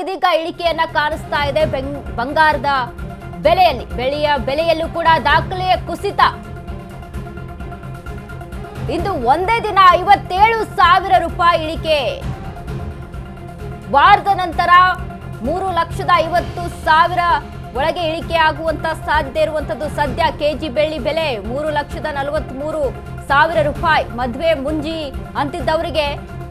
ಇದೀಗ ಇಳಿಕೆಯನ್ನ ಕಾಣಿಸ್ತಾ ಇದೆ ಬಂಗಾರದ ಬೆಲೆಯಲ್ಲಿ. ಬೆಲೆಯಲ್ಲೂ ಕೂಡ ದಾಖಲೆಯ ಕುಸಿತ. ಇಂದು ಒಂದೇ ದಿನ 57,000 ರೂಪಾಯಿ ಇಳಿಕೆ. ವಾರದ ನಂತರ 3,50,000 ಒಳಗೆ ಇಳಿಕೆ ಆಗುವಂತ ಸಾಧ್ಯತೆ ಇರುವಂತದ್ದು. ಸದ್ಯ ಕೆಜಿ ಬೆಳ್ಳಿ ಬೆಲೆ 3,43,000 ರೂಪಾಯಿ. ಮದುವೆ ಮುಂಜಿ ಅಂತಿದ್ದವರಿಗೆ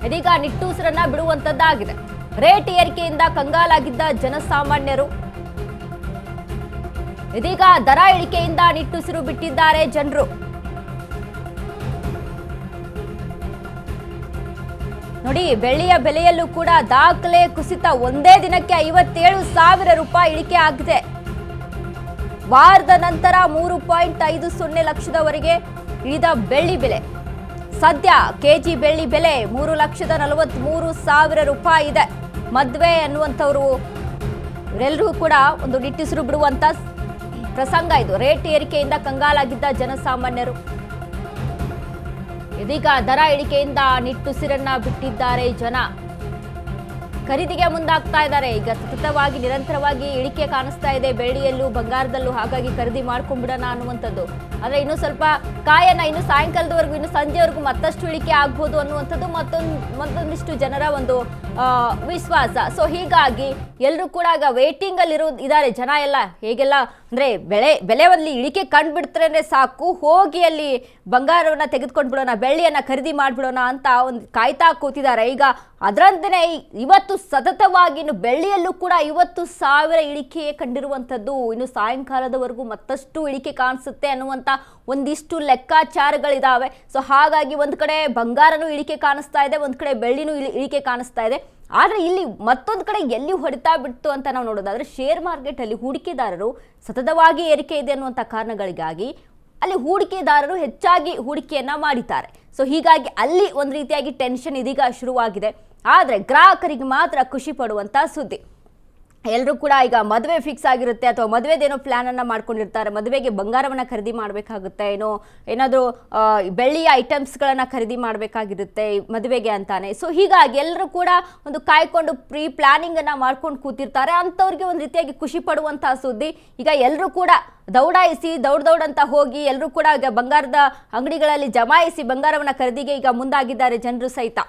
ಇದೀಗ ನಿಟ್ಟೂಸರನ್ನ ಬಿಡುವಂತದ್ದಾಗಿದೆ. ರೇಟ್ ಏರಿಕೆಯಿಂದ ಕಂಗಾಲಾಗಿದ್ದ ಜನಸಾಮಾನ್ಯರು ಇದೀಗ ದರ ಇಳಿಕೆಯಿಂದ ನಿಟ್ಟುಸಿರು ಬಿಟ್ಟಿದ್ದಾರೆ ಜನರು. ನೋಡಿ, ಬೆಳ್ಳಿಯ ಬೆಲೆಯಲ್ಲೂ ಕೂಡ ದಾಖಲೆ ಕುಸಿತ. ಒಂದೇ ದಿನಕ್ಕೆ 57,000 ರೂಪಾಯಿ ಇಳಿಕೆ ಆಗಿದೆ. ವಾರದ ನಂತರ 3.50 ಲಕ್ಷದವರೆಗೆ ಇಳಿದ ಬೆಳ್ಳಿ ಬೆಲೆ. ಸದ್ಯ ಕೆಜಿ ಬೆಳ್ಳಿ ಬೆಲೆ 3,43,000 ರೂಪಾಯಿ ಇದೆ. ಮದುವೆ ಅನ್ನುವಂಥವ್ರು ಎಲ್ಲರೂ ಕೂಡ ಒಂದು ನಿಟ್ಟುಸಿರು ಬಿಡುವಂತ ಪ್ರಸಂಗ ಇದು. ರೇಟ್ ಏರಿಕೆಯಿಂದ ಕಂಗಾಲಾಗಿದ್ದ ಜನಸಾಮಾನ್ಯರು ಇದೀಗ ದರ ಇಳಿಕೆಯಿಂದ ನಿಟ್ಟುಸಿರನ್ನ ಬಿಟ್ಟಿದ್ದಾರೆ ಜನ. ಖರೀದಿಗೆ ಮುಂದಾಗ್ತಾ ಇದ್ದಾರೆ. ಈಗ ಸತತವಾಗಿ ನಿರಂತರವಾಗಿ ಇಳಿಕೆ ಕಾಣಿಸ್ತಾ ಇದೆ ಬೆಳ್ಳಿಯಲ್ಲೂ ಬಂಗಾರದಲ್ಲೂ. ಹಾಗಾಗಿ ಖರೀದಿ ಮಾಡ್ಕೊಂಡ್ಬಿಡೋಣ ಅನ್ನುವಂಥದ್ದು. ಆದರೆ ಇನ್ನೂ ಸ್ವಲ್ಪ ಕಾಯನ್ನ, ಇನ್ನು ಸಾಯಂಕಾಲದವರೆಗೂ, ಇನ್ನು ಸಂಜೆವರೆಗೂ ಮತ್ತಷ್ಟು ಇಳಿಕೆ ಆಗ್ಬೋದು ಅನ್ನುವಂಥದ್ದು ಮತ್ತೊಂದಿಷ್ಟು ಜನರ ಒಂದು ವಿಶ್ವಾಸ. ಸೊ ಹೀಗಾಗಿ ಎಲ್ಲರೂ ಕೂಡ ಈಗ ವೇಟಿಂಗ್ ಅಲ್ಲಿ ಇದ್ದಾರೆ ಜನ ಎಲ್ಲ. ಹೇಗೆಲ್ಲ ಅಂದ್ರೆ ಬೆಲೆಯಲ್ಲಿ ಇಳಿಕೆ ಕಂಡುಬಿಡ್ತಾರೆ ಸಾಕು, ಹೋಗಿ ಅಲ್ಲಿ ಬಂಗಾರವನ್ನ ತೆಗೆದುಕೊಂಡು ಬಿಡೋಣ, ಬೆಳ್ಳಿಯನ್ನ ಖರೀದಿ ಮಾಡ್ಬಿಡೋಣ ಅಂತ ಒಂದು ಕಾಯ್ತಾ ಕೂತಿದ್ದಾರೆ. ಈಗ ಅದರಂತೆಯೇ ಇವತ್ತು ಸತತವಾಗಿ ಇನ್ನು ಬೆಳ್ಳಿಯಲ್ಲೂ ಕೂಡ 50,000 ಇಳಿಕೆ ಕಂಡಿರುವಂಥದ್ದು. ಇನ್ನು ಸಾಯಂಕಾಲದವರೆಗೂ ಮತ್ತಷ್ಟು ಇಳಿಕೆ ಕಾಣಿಸುತ್ತೆ ಅನ್ನುವಂಥ ಒಂದಿಷ್ಟು ಲೆಕ್ಕಾಚಾರಗಳಿದಾವೆ. ಸೊ ಹಾಗಾಗಿ ಒಂದು ಕಡೆ ಬಂಗಾರನೂ ಇಳಿಕೆ ಕಾಣಿಸ್ತಾ ಇದೆ, ಒಂದು ಕಡೆ ಬೆಳ್ಳಿನೂ ಇಳಿಕೆ ಕಾಣಿಸ್ತಾ ಇದೆ. ಆದರೆ ಇಲ್ಲಿ ಮತ್ತೊಂದು ಕಡೆ ಎಲ್ಲಿ ಹೊಡಿತಾ ಬಿಡ್ತು ಅಂತ ನಾವು ನೋಡೋದಾದ್ರೆ, ಶೇರ್ ಮಾರ್ಕೆಟ್ ಅಲ್ಲಿ ಹೂಡಿಕೆದಾರರು ಸತತವಾಗಿ ಏರಿಕೆ ಇದೆ ಅನ್ನುವಂಥ ಕಾರಣಗಳಿಗಾಗಿ ಅಲ್ಲಿ ಹೂಡಿಕೆದಾರರು ಹೆಚ್ಚಾಗಿ ಹೂಡಿಕೆಯನ್ನ ಮಾಡಿದ್ದಾರೆ. ಸೊ ಹೀಗಾಗಿ ಅಲ್ಲಿ ಒಂದು ರೀತಿಯಾಗಿ ಟೆನ್ಷನ್ ಇದೀಗ ಶುರುವಾಗಿದೆ. ಆದರೆ ಗ್ರಾಹಕರಿಗೆ ಮಾತ್ರ ಖುಷಿ ಪಡುವಂತ ಸುದ್ದಿ. ಎಲ್ಲರೂ ಕೂಡ ಈಗ ಮದುವೆ ಫಿಕ್ಸ್ ಆಗಿರುತ್ತೆ ಅಥವಾ ಮದುವೆದೇನೋ ಪ್ಲಾನ್ ಅನ್ನ ಮಾಡ್ಕೊಂಡಿರ್ತಾರೆ. ಮದುವೆಗೆ ಬಂಗಾರವನ್ನ ಖರೀದಿ ಮಾಡಬೇಕಾಗುತ್ತೆ, ಏನಾದರೂ ಬೆಳ್ಳಿಯ ಐಟಮ್ಸ್ಗಳನ್ನ ಖರೀದಿ ಮಾಡಬೇಕಾಗಿರುತ್ತೆ ಮದುವೆಗೆ ಅಂತಾನೆ. ಸೊ ಹೀಗಾಗಿ ಎಲ್ಲರೂ ಕೂಡ ಒಂದು ಕಾಯ್ಕೊಂಡು ಪ್ರೀ ಪ್ಲಾನಿಂಗ್ ಅನ್ನ ಮಾಡ್ಕೊಂಡು ಕೂತಿರ್ತಾರೆ. ಅಂಥವ್ರಿಗೆ ಒಂದು ರೀತಿಯಾಗಿ ಖುಷಿ ಪಡುವಂತಹ ಸುದ್ದಿ. ಈಗ ಎಲ್ಲರೂ ಕೂಡ ದೌಡಾಯಿಸಿ ದೌಡಂತ ಹೋಗಿ ಎಲ್ಲರೂ ಕೂಡ ಈಗ ಬಂಗಾರದ ಅಂಗಡಿಗಳಲ್ಲಿ ಜಮಾಯಿಸಿ ಬಂಗಾರವನ್ನ ಖರೀದಿಗೆ ಈಗ ಮುಂದಾಗಿದ್ದಾರೆ ಜನರು ಸಹಿತ.